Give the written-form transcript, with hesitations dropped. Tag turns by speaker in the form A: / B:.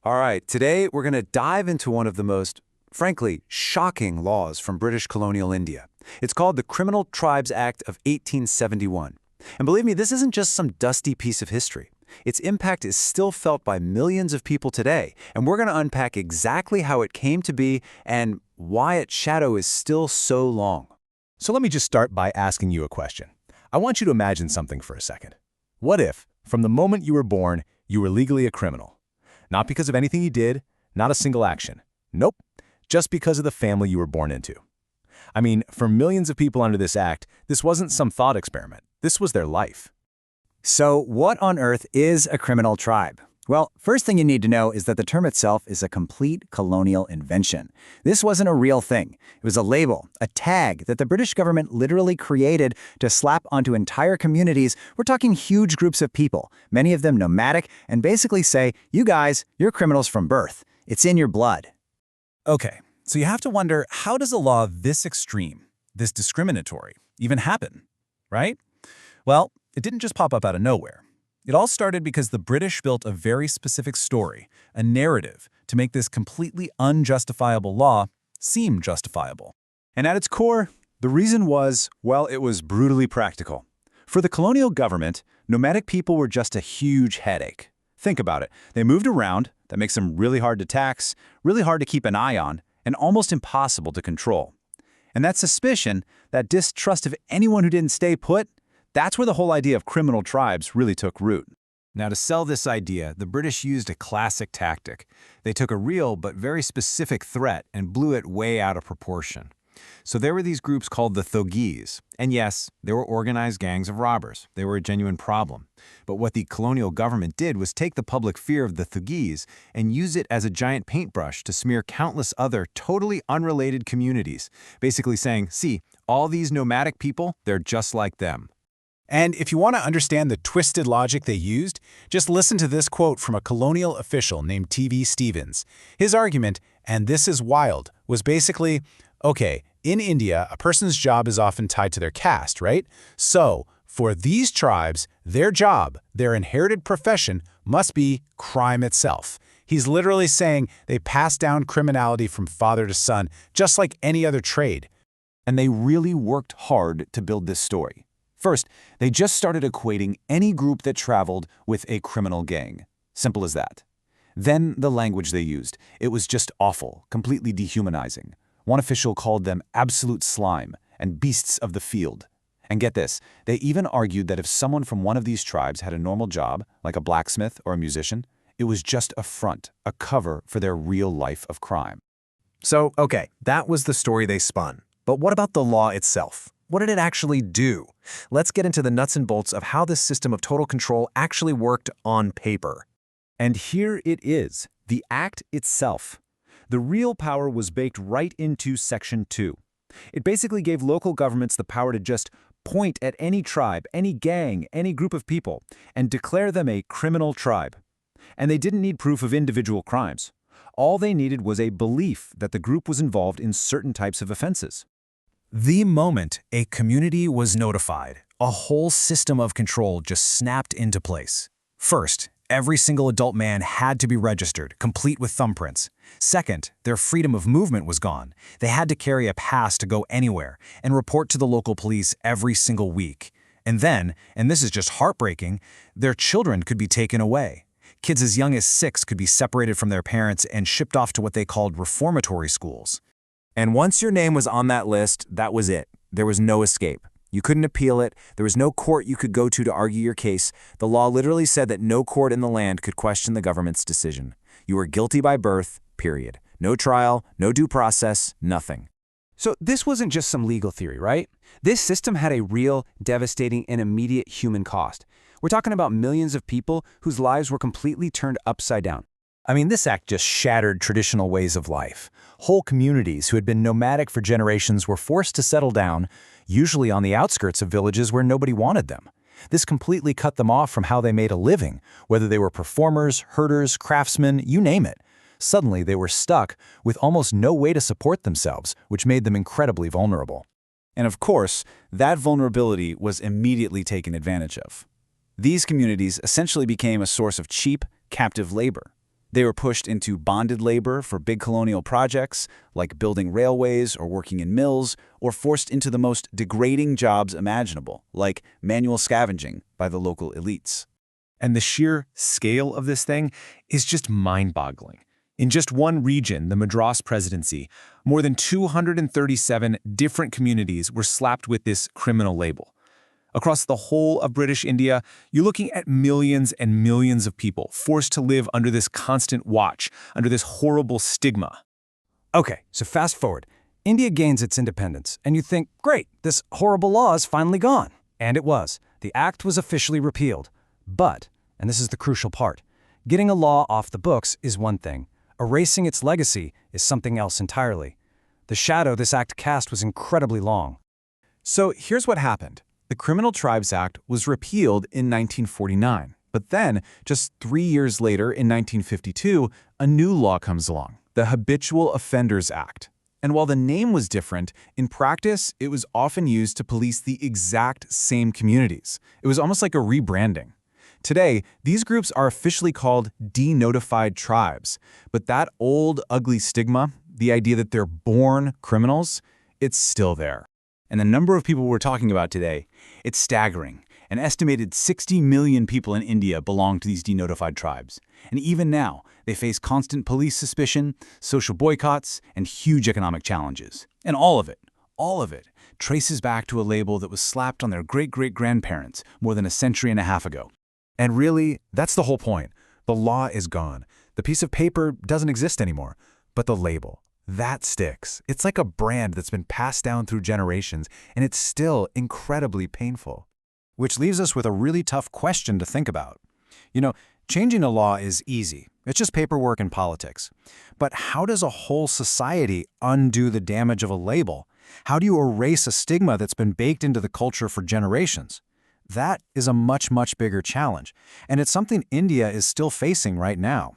A: All right, today we're going to dive into one of the most, frankly, shocking laws from British colonial India. It's called the Criminal Tribes Act of 1871. And believe me, this isn't just some dusty piece of history. Its impact is still felt by millions of people today, and we're going to unpack exactly how it came to be and why its shadow is still so long.
B: So let me just start by asking you a question. I want you to imagine something for a second. What if, from the moment you were born, you were legally a criminal? Not because of anything you did, not a single action. Nope, just because of the family you were born into. I mean, for millions of people under this act, this wasn't some thought experiment. This was their life.
C: So what on earth is a criminal tribe? Well, first thing you need to know is that the term itself is a complete colonial invention. This wasn't a real thing. It was a label, a tag that the British government literally created to slap onto entire communities. We're talking huge groups of people, many of them nomadic, and basically say, you guys, you're criminals from birth. It's in your blood.
D: Okay, so you have to wonder, how does a law this extreme, this discriminatory, even happen, right? Well, it didn't just pop up out of nowhere. It all started because the British built a very specific story, a narrative, to make this completely unjustifiable law seem justifiable.
A: And at its core, the reason was, well, it was brutally practical. For the colonial government, nomadic people were just a huge headache. Think about it. They moved around. That makes them really hard to tax, really hard to keep an eye on, and almost impossible to control. And that suspicion, that distrust of anyone who didn't stay put, that's where the whole idea of criminal tribes really took root.
D: Now, to sell this idea, the British used a classic tactic. They took a real but very specific threat and blew it way out of proportion. So there were these groups called the Thogees. And yes, they were organized gangs of robbers. They were a genuine problem. But what the colonial government did was take the public fear of the Thogees and use it as a giant paintbrush to smear countless other totally unrelated communities, basically saying, see, all these nomadic people, they're just like them.
E: And if you want to understand the twisted logic they used, just listen to this quote from a colonial official named T.V. Stevens. His argument, and this is wild, was basically, okay, in India, a person's job is often tied to their caste, right? So, for these tribes, their job, their inherited profession, must be crime itself. He's literally saying they pass down criminality from father to son, just like any other trade.
A: And they really worked hard to build this story. First, they just started equating any group that traveled with a criminal gang. Simple as that. Then the language they used. It was just awful, completely dehumanizing. One official called them absolute slime and beasts of the field. And get this, they even argued that if someone from one of these tribes had a normal job, like a blacksmith or a musician, it was just a front, a cover for their real life of crime.
B: So, okay, that was the story they spun. But what about the law itself? What did it actually do? Let's get into the nuts and bolts of how this system of total control actually worked on paper.
A: And here it is, the Act itself. The real power was baked right into Section 2. It basically gave local governments the power to just point at any tribe, any gang, any group of people, and declare them a criminal tribe. And they didn't need proof of individual crimes. All they needed was a belief that the group was involved in certain types of offenses.
D: The moment a community was notified, a whole system of control just snapped into place. First, every single adult man had to be registered, complete with thumbprints. Second, their freedom of movement was gone. They had to carry a pass to go anywhere and report to the local police every single week. And then, and this is just heartbreaking, their children could be taken away. Kids as young as 6 could be separated from their parents and shipped off to what they called reformatory schools.
A: And once your name was on that list, that was it. There was no escape. You couldn't appeal it. There was no court you could go to argue your case. The law literally said that no court in the land could question the government's decision. You were guilty by birth, period. No trial, no due process, nothing. So this wasn't just some legal theory, right? This system had a real, devastating, and immediate human cost. We're talking about millions of people whose lives were completely turned upside down.
B: I mean, this act just shattered traditional ways of life. Whole communities who had been nomadic for generations were forced to settle down, usually on the outskirts of villages where nobody wanted them. This completely cut them off from how they made a living, whether they were performers, herders, craftsmen, you name it. Suddenly, they were stuck with almost no way to support themselves, which made them incredibly vulnerable.
A: And of course, that vulnerability was immediately taken advantage of. These communities essentially became a source of cheap, captive labor. They were pushed into bonded labor for big colonial projects, like building railways or working in mills, or forced into the most degrading jobs imaginable, like manual scavenging by the local elites.
D: And the sheer scale of this thing is just mind-boggling. In just one region, the Madras Presidency, more than 237 different communities were slapped with this criminal label. Across the whole of British India, you're looking at millions and millions of people forced to live under this constant watch, under this horrible stigma.
B: Okay, so fast forward. India gains its independence, and you think, great, this horrible law is finally gone. And it was. The act was officially repealed. But, and this is the crucial part, getting a law off the books is one thing. Erasing its legacy is something else entirely. The shadow this act cast was incredibly long.
E: So here's what happened. The Criminal Tribes Act was repealed in 1949, but then, just 3 years later in 1952, a new law comes along, the Habitual Offenders Act. And while the name was different, in practice, it was often used to police the exact same communities. It was almost like a rebranding. Today, these groups are officially called denotified tribes, but that old, ugly stigma, the idea that they're born criminals, it's still there.
A: And the number of people we're talking about today, it's staggering. An estimated 60 million people in India belong to these denotified tribes. And even now, they face constant police suspicion, social boycotts, and huge economic challenges. And all of it, traces back to a label that was slapped on their great-great-grandparents more than a century and a half ago.
E: And really, that's the whole point. The law is gone. The piece of paper doesn't exist anymore. But the label, that sticks. It's like a brand that's been passed down through generations, and it's still incredibly painful.
B: Which leaves us with a really tough question to think about. You know, changing a law is easy. It's just paperwork and politics. But how does a whole society undo the damage of a label? How do you erase a stigma that's been baked into the culture for generations? That is a much, much bigger challenge, and it's something India is still facing right now.